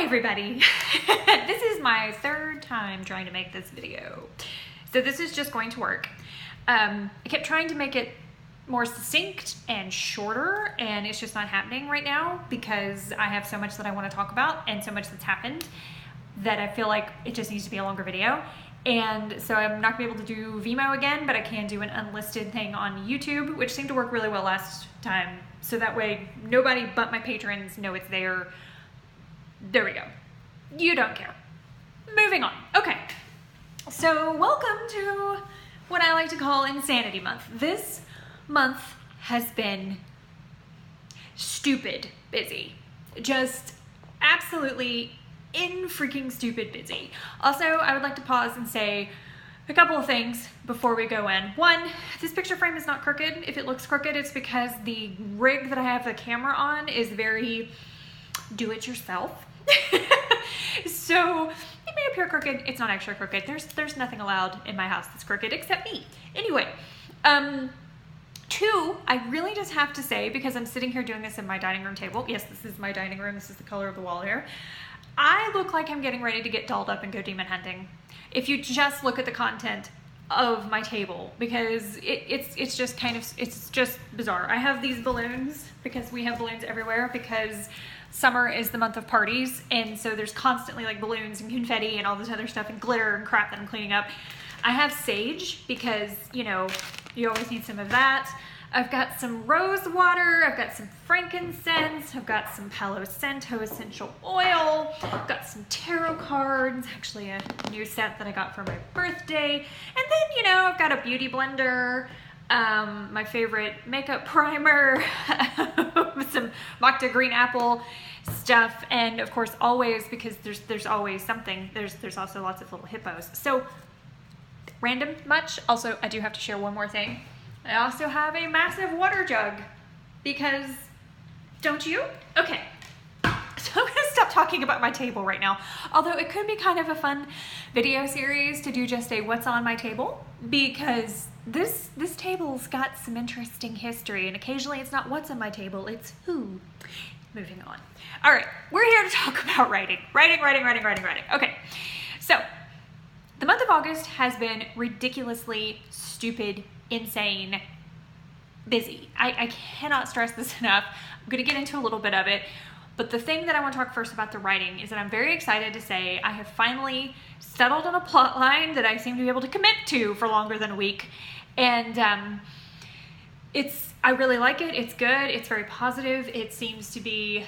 Hi everybody! This is my third time trying to make this video. So this is just going to work. I kept trying to make it more succinct and shorter, and it's just not happening right now because I have so much that I want to talk about and so much that's happened that I feel like it just needs to be a longer video. And so I'm not going to be able to do Vimeo again, but I can do an unlisted thing on YouTube, which seemed to work really well last time. So that way nobody but my patrons know it's there. There we go. You don't care. Moving on. Okay. So welcome to what I like to call Insanity Month. This month has been stupid busy. Just absolutely freaking stupid busy. Also, I would like to pause and say a couple of things before we go in. One, this picture frame is not crooked. If it looks crooked, it's because the rig that I have the camera on is very do-it-yourself. So it may appear crooked. It's not actually crooked. There's nothing allowed in my house that's crooked except me. Anyway, two, I really just have to say, because I'm sitting here doing this in my dining room table. Yes, this is my dining room. This is the color of the wall here. I look like I'm getting ready to get dolled up and go demon hunting. If you just look at the content of my table, because it's just kind of, it's just bizarre. I have these balloons because we have balloons everywhere because summer is the month of parties, and so there's constantly like balloons and confetti and all this other stuff and glitter and crap that I'm cleaning up. I have sage because, you know, you always need some of that. I've got some rose water, I've got some frankincense, I've got some Palo Santo essential oil, I've got some tarot cards, actually a new set that I got for my birthday, and then, you know, I've got a beauty blender, my favorite makeup primer, some Mocta green apple stuff, and of course always, because there's always something, there's also lots of little hippos. So random much. Also, I do have to share one more thing. I also have a massive water jug because don't you? Okay. So I'm gonna stop talking about my table right now. Although it could be kind of a fun video series to do just a what's on my table, because this table's got some interesting history, and occasionally it's not what's on my table, it's who. Moving on. All right, we're here to talk about writing. Writing. Okay, so the month of August has been ridiculously stupid, insane, busy. I cannot stress this enough. I'm gonna get into a little bit of it. But the thing that I want to talk first about the writing is that I'm very excited to say I have finally settled on a plot line that I seem to be able to commit to for longer than a week. And I really like it. It's good. It's very positive. It seems to be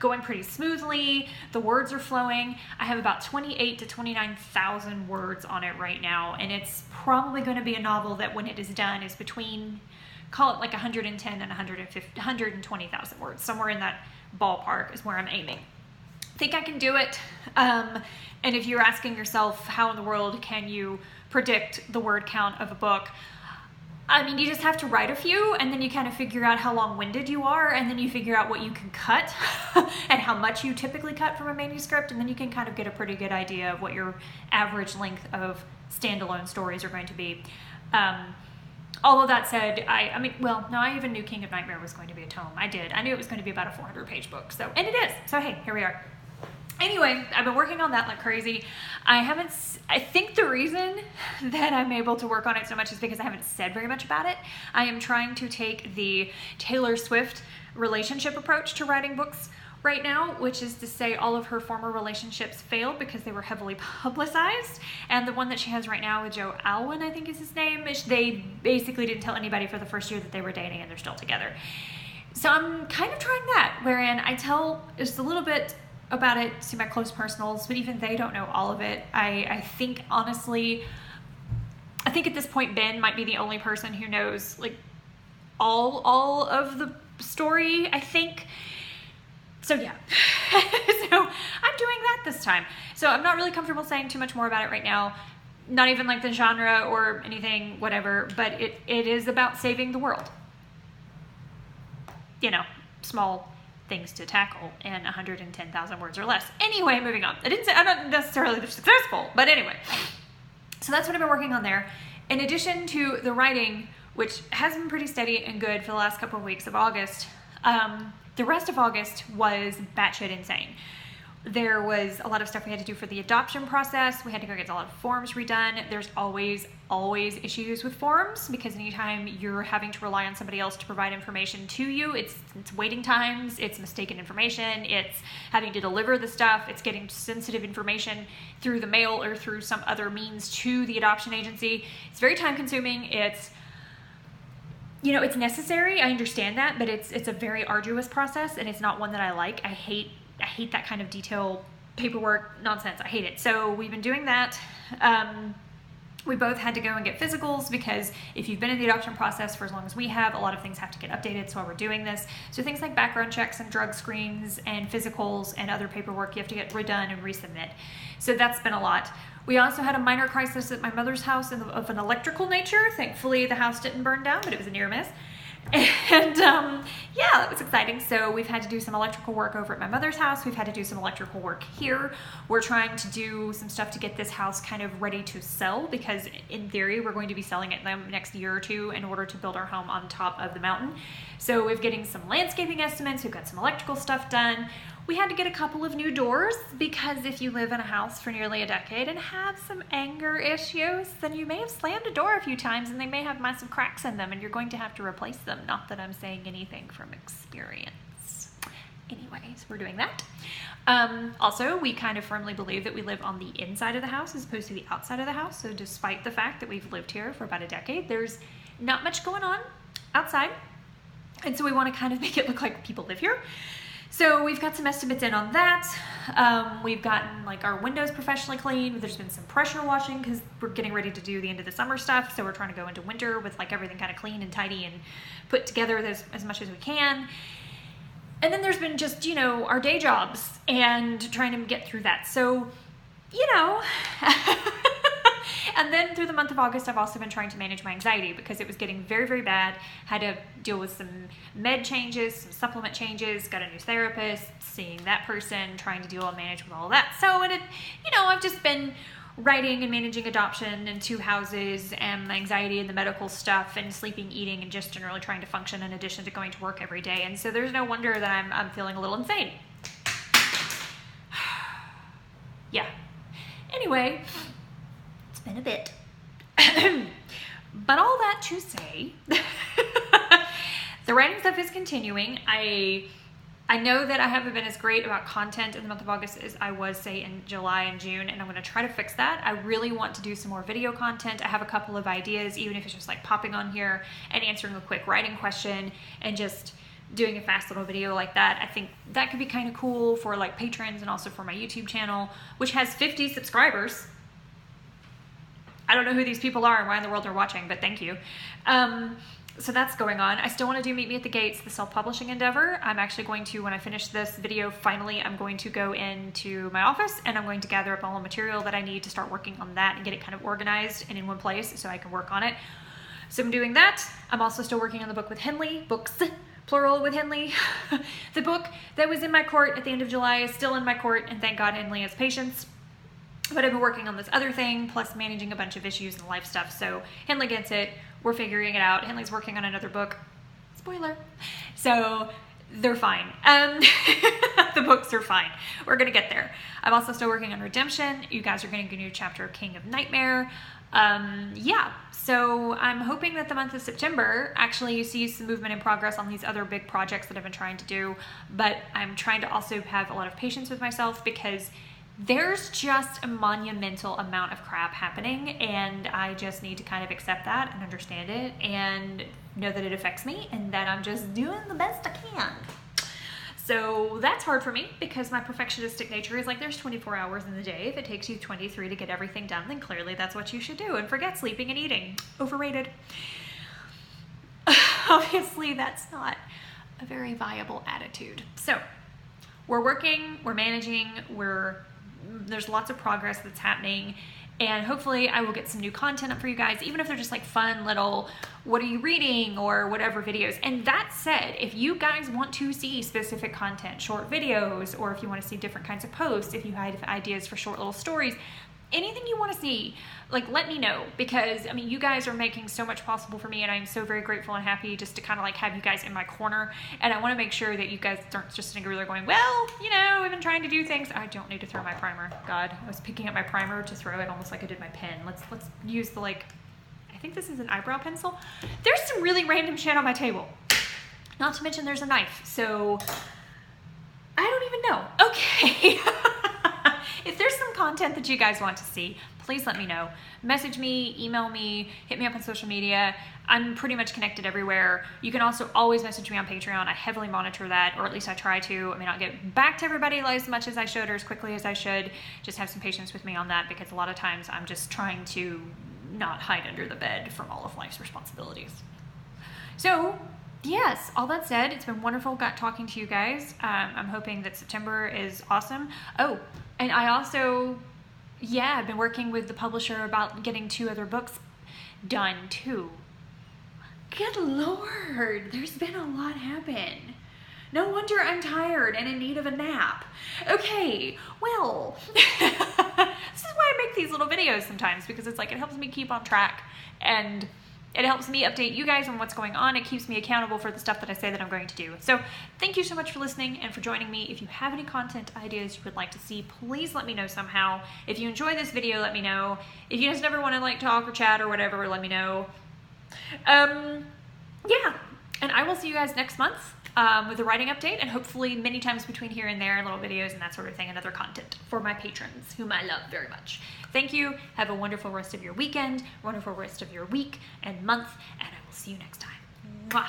going pretty smoothly. The words are flowing. I have about 28 to 29,000 words on it right now. And it's probably going to be a novel that when it is done is between, call it like 110 and 120,000 words. Somewhere in that ballpark is where I'm aiming. I think I can do it. And if you're asking yourself, how in the world can you predict the word count of a book? I mean, you just have to write a few, and then you kind of figure out how long-winded you are, and then you figure out what you can cut and how much you typically cut from a manuscript, and then you can kind of get a pretty good idea of what your average length of standalone stories are going to be. All of that said, I even knew King of Nightmare was going to be a tome. I knew it was going to be about a 400-page book, and it is. So hey, here we are. Anyway, I've been working on that like crazy. I think the reason that I'm able to work on it so much is because I haven't said very much about it. I am trying to take the Taylor Swift relationship approach to writing books right now, which is to say all of her former relationships failed because they were heavily publicized. And the one that she has right now with Joe Alwyn, I think is his name, they basically didn't tell anybody for the first year that they were dating, and they're still together. So I'm kind of trying that, wherein I tell just a little bit about it to my close personals, but even they don't know all of it. I think, honestly, at this point Ben might be the only person who knows like all of the story, I think. So yeah, so I'm doing that this time. So I'm not really comfortable saying too much more about it right now. Not even like the genre or anything, whatever, but it is about saving the world. You know, small things to tackle in 110,000 words or less. Anyway, moving on. I'm not necessarily successful, but anyway. So that's what I've been working on there. In addition to the writing, which has been pretty steady and good for the last couple of weeks of August, the rest of August was batshit insane. There was a lot of stuff we had to do for the adoption process. We had to go get a lot of forms redone. There's always issues with forms, because anytime you're having to rely on somebody else to provide information to you, it's waiting times, it's mistaken information, it's having to deliver the stuff, it's getting sensitive information through the mail or through some other means to the adoption agency. It's very time consuming. It's, you know, it's necessary. I understand that, but it's a very arduous process, and it's not one that I like. I hate that kind of detail paperwork nonsense. I hate it. So we've been doing that. We both had to go and get physicals, because if you've been in the adoption process for as long as we have, a lot of things have to get updated. So while we're doing this, so things like background checks and drug screens and physicals and other paperwork, you have to get redone and resubmit. So that's been a lot. We also had a minor crisis at my mother's house of an electrical nature. Thankfully, the house didn't burn down, but it was a near miss. And yeah, that was exciting. So we've had to do some electrical work over at my mother's house. We've had to do some electrical work here. We're trying to do some stuff to get this house kind of ready to sell, because in theory, we're going to be selling it in the next year or two in order to build our home on top of the mountain. So we're getting some landscaping estimates. We've got some electrical stuff done. We had to get a couple of new doors, because if you live in a house for nearly a decade and have some anger issues, then you may have slammed a door a few times and they may have massive cracks in them, and you're going to have to replace them. Not that I'm saying anything from experience. Anyways, we're doing that. Also, we kind of firmly believe that we live on the inside of the house as opposed to the outside of the house. So despite the fact that we've lived here for about a decade, there's not much going on outside. And so we want to kind of make it look like people live here. So we've got some estimates in on that. We've gotten like our windows professionally cleaned. There's been some pressure washing, because we're getting ready to do the end of the summer stuff. So we're trying to go into winter with like everything kind of clean and tidy and put together as much as we can. And then there's been just, you know, our day jobs and trying to get through that. So, you know, and then through the month of August, I've also been trying to manage my anxiety, because it was getting very, very bad. Had to deal with some med changes, some supplement changes, got a new therapist, seeing that person, trying to deal and manage with all of that. So, you know, I've just been writing and managing adoption and 2 houses and the anxiety and the medical stuff and sleeping, eating, and just generally trying to function in addition to going to work every day. And so there's no wonder that I'm feeling a little insane. Yeah. Anyway, it's been a bit. But all that to say, the writing stuff is continuing. I know that I haven't been as great about content in the month of August as I was, say, in July and June, and I'm going to try to fix that. I really want to do some more video content. I have a couple of ideas, even if it's just like popping on here and answering a quick writing question and just doing a fast little video like that. I think that could be kind of cool for like patrons and also for my YouTube channel, which has 50 subscribers. I don't know who these people are and why in the world they're watching, but thank you. So that's going on. I still want to do Meet Me at the Gates, the self-publishing endeavor. I'm actually going to, when I finish this video, finally, I'm going to go into my office and I'm going to gather up all the material that I need to start working on that and get it kind of organized and in one place so I can work on it. So I'm doing that. I'm also still working on the book with Henley, books, plural with Henley. The book that was in my court at the end of July is still in my court, and thank God Henley has patience. But I've been working on this other thing, plus managing a bunch of issues and life stuff. So Henley gets it. We're figuring it out. Henley's working on another book. Spoiler. So they're fine. The books are fine. We're going to get there. I'm also still working on Redemption. You guys are getting a new chapter of King of Nightmare. Yeah. So I'm hoping that the month of September, actually you see some movement and progress on these other big projects that I've been trying to do. But I'm trying to also have a lot of patience with myself, because there's just a monumental amount of crap happening, and I just need to kind of accept that and understand it and know that it affects me and that I'm just doing the best I can. So that's hard for me, because my perfectionistic nature is like, there's 24 hours in the day. If it takes you 23 to get everything done, then clearly that's what you should do, and forget sleeping and eating. Overrated. Obviously, that's not a very viable attitude. So we're working, we're managing, there's lots of progress that's happening, and hopefully I will get some new content up for you guys, even if they're just like fun little what are you reading or whatever videos. And that said, if you guys want to see specific content, short videos, or if you want to see different kinds of posts, if you have ideas for short little stories, anything you want to see, like, let me know, because I mean, you guys are making so much possible for me, and I'm so very grateful and happy just to kind of like have you guys in my corner. And I want to make sure that you guys aren't just sitting over there going, well, you know, I've been trying to do things. I don't need to throw my primer. God, I was picking up my primer to throw it almost like I did my pen. Let's use the, like, I think this is an eyebrow pencil. There's some really random shit on my table. Not to mention there's a knife. So I don't even know. Okay. If there's some content that you guys want to see, please let me know. Message me, email me, hit me up on social media. I'm pretty much connected everywhere. You can also always message me on Patreon. I heavily monitor that, or at least I try to. I may not get back to everybody as much as I should or as quickly as I should. Just have some patience with me on that, because a lot of times I'm just trying to not hide under the bed from all of life's responsibilities. So, yes, all that said, it's been wonderful talking to you guys. I'm hoping that September is awesome. Oh, and I also, I've been working with the publisher about getting 2 other books done too. Good Lord, there's been a lot happen. No wonder I'm tired and in need of a nap. Okay, well, this is why I make these little videos sometimes, because it's like, it helps me keep on track, and it helps me update you guys on what's going on. It keeps me accountable for the stuff that I say that I'm going to do. So thank you so much for listening and for joining me. If you have any content ideas you would like to see, please let me know somehow. If you enjoy this video, let me know. If you just never want to like talk or chat or whatever, let me know. Yeah, and I will see you guys next month with a writing update, and hopefully many times between here and there, little videos and that sort of thing, and other content for my patrons, whom I love very much. Thank you. Have a wonderful rest of your weekend, wonderful rest of your week and month, and I will see you next time. Mwah.